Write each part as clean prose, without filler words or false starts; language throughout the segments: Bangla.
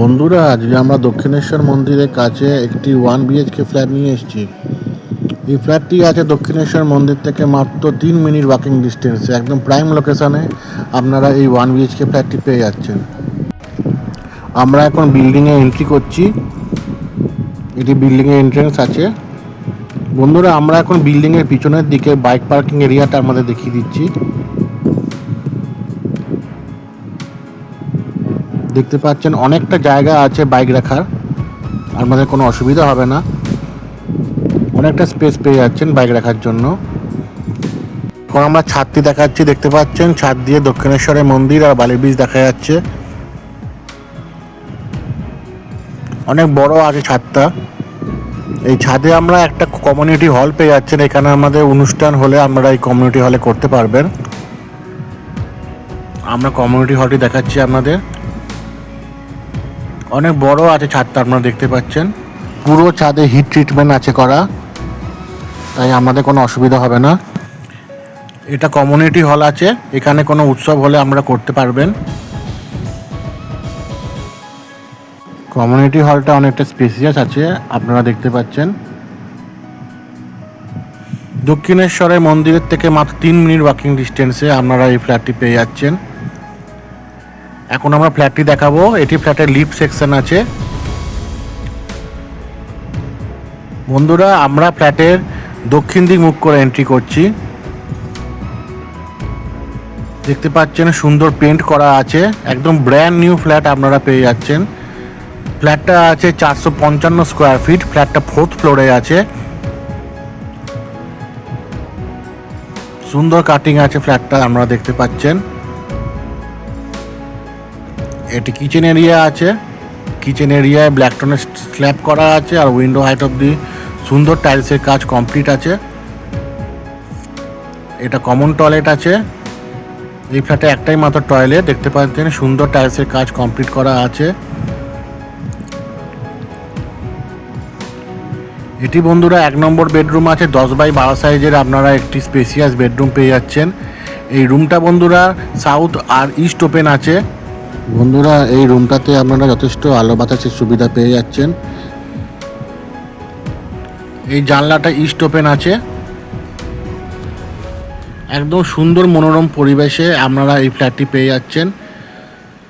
বন্ধুরা, আজকে আমরা দক্ষিণেশ্বর মন্দিরের কাছে একটি 1 BHK ফ্ল্যাট নিয়ে এসেছি। এই ফ্ল্যাটটি আছে দক্ষিণেশ্বর মন্দির থেকে মাত্র 3 মিনিট ওয়াকিং ডিস্টেন্সে, একদম প্রাইম লোকেশানে আপনারা এই 1 BHK ফ্ল্যাটটি পেয়ে যাচ্ছেন। আমরা এখন বিল্ডিংয়ে এন্ট্রি করছি। এটি বিল্ডিংয়ের এন্ট্রেন্স আছে। বন্ধুরা, আমরা এখন বিল্ডিংয়ের পিছনের দিকে বাইক পার্কিং এরিয়াটা আমাদের দেখিয়ে দিচ্ছি। দেখতে পাচ্ছেন অনেকটা জায়গা আছে বাইক রাখার, আমাদের কোনো অসুবিধা হবে না। অনেকটা স্পেস পেয়ে যাচ্ছেন বাইক রাখার জন্য। এখন আমরা ছাদটি দেখাচ্ছি, দেখতে পাচ্ছেন ছাদ দিয়ে দক্ষিণেশ্বরের মন্দির আর বালি ব্রিজ দেখা যাচ্ছে। অনেক বড় আছে ছাদটা। এই ছাদে আমরা একটা কমিউনিটি হল পেয়ে যাচ্ছেন। এখানে আমাদের অনুষ্ঠান হলে আমরা এই কমিউনিটি হলে করতে পারবেন। আমরা কমিউনিটি হলটি দেখাচ্ছি আপনাদের। অনেক বড় আছে ছাদটা, আপনারা দেখতে পাচ্ছেন। পুরো ছাদে হিট ট্রিটমেন্ট আছে করা, তাই আমাদের কোনো অসুবিধা হবে না। এটা কমিউনিটি হল আছে, এখানে কোনো উৎসব হলে আমরা করতে পারবেন। কমিউনিটি হলটা অনেকটা স্পেসিয়াস আছে, আপনারা দেখতে পাচ্ছেন। দক্ষিণেশ্বরের মন্দিরের থেকে মাত্র 3 মিনিট ওয়াকিং ডিস্টেন্সে আপনারা এই ফ্ল্যাটটি পেয়ে যাচ্ছেন। এখন আমরা ফ্ল্যাটটি দেখাবো। এটি ফ্ল্যাটের লিফট সেকশন আছে। বন্ধুরা, আমরা ফ্ল্যাটের দক্ষিণ দিক মুখ করে এন্ট্রি করছি। দেখতে পাচ্ছেন সুন্দর পেন্ট করা আছে, একদম ব্র্যান্ড নিউ ফ্ল্যাট আপনারা পেয়ে যাচ্ছেন। ফ্ল্যাটটা আছে 455 স্কোয়ার ফিট। ফ্ল্যাটটা 4th ফ্লোরে আছে। সুন্দর কাটিং আছে ফ্ল্যাটটা, আপনারা দেখতে পাচ্ছেন। এটি কিচেন এরিয়া আছে। কিচেন এরিয়ায় ব্ল্যাক টোনের স্ল্যাব করা আছে, আর উইন্ডো হাইট অব্দি সুন্দর টাইলসের কাজ কমপ্লিট আছে। এটা কমন টয়লেট আছে। এই ফ্ল্যাটে একটাই মাত্র টয়লেট, দেখতে পাচ্ছেন সুন্দর টাইলসের কাজ কমপ্লিট করা আছে। এটি বন্ধুরা 1 নম্বর বেডরুম আছে। 10x12 সাইজের আপনারা একটি স্পেসিয়াস বেডরুম পেয়ে যাচ্ছেন। এই রুমটা বন্ধুরা সাউথ আর ইস্ট ওপেন আছে। বন্ধুরা, এই রুমটাতে আপনারা যথেষ্ট আলো বাতাসের সুবিধা পেয়ে যাচ্ছেন। এই জানলাটা ইস্ট ওপেন আছে। একদম সুন্দর মনোরম পরিবেশে আপনারা এই ফ্ল্যাটটি পেয়ে যাচ্ছেন।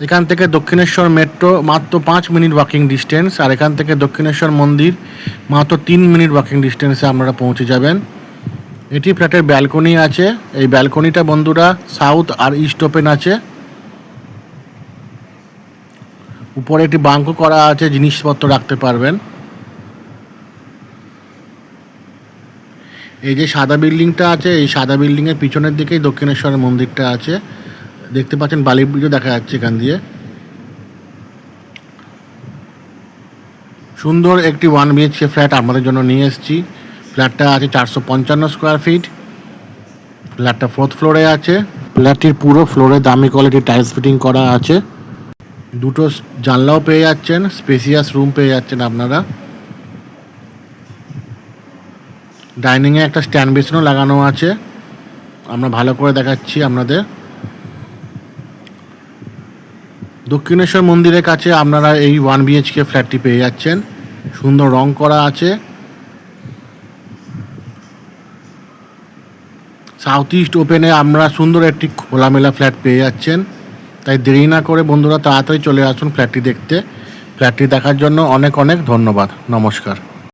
এখান থেকে দক্ষিণেশ্বর মেট্রো মাত্র 5 মিনিট ওয়াকিং ডিস্টেন্স, আর এখান থেকে দক্ষিণেশ্বর মন্দির মাত্র 3 মিনিট ওয়াকিং ডিস্টেন্সে আপনারা পৌঁছে যাবেন। এটি ফ্ল্যাটের ব্যালকনি আছে। এই ব্যালকনিটা বন্ধুরা সাউথ আর ইস্ট ওপেন আছে। উপরে একটি বাঙ্কো করা আছে, জিনিসপত্র রাখতে পারবেন। এই যে সাদা বিল্ডিংটা আছে, এই সাদা বিল্ডিংয়ের পিছনের দিকেই দক্ষিণেশ্বরের মন্দিরটা আছে। দেখতে পাচ্ছেন বালি ব্রিজও দেখা যাচ্ছে এখান দিয়ে। সুন্দর একটি 1 BHK ফ্ল্যাট আমাদের জন্য নিয়ে এসেছি। ফ্ল্যাটটা আছে 455 স্কোয়ার ফিট। ফ্ল্যাটটা 4th ফ্লোরে আছে। ফ্ল্যাটটির পুরো ফ্লোরে দামি কোয়ালিটির টাইলস ফিটিং করা আছে। দুটো জানলাও পেয়ে যাচ্ছেন, স্পেসিয়াস রুম পেয়ে যাচ্ছেন আপনারা। ডাইনিংয়ে একটা স্ট্যান্ড বেসিনও লাগানো আছে, আমরা ভালো করে দেখাচ্ছি আপনাদের। দক্ষিণেশ্বর মন্দিরের কাছে আপনারা এই 1 BHK ফ্ল্যাটটি পেয়ে যাচ্ছেন। সুন্দর রং করা আছে। সাউথ ইস্ট ওপেনে আমরা সুন্দর একটি খোলামেলা ফ্ল্যাট পেয়ে যাচ্ছেন। তাই দেরি না করে বন্ধুরা তাড়াতাড়ি চলে আসুন ফ্ল্যাটটি দেখতে। ফ্ল্যাটটি দেখার জন্য অনেক অনেক ধন্যবাদ। নমস্কার।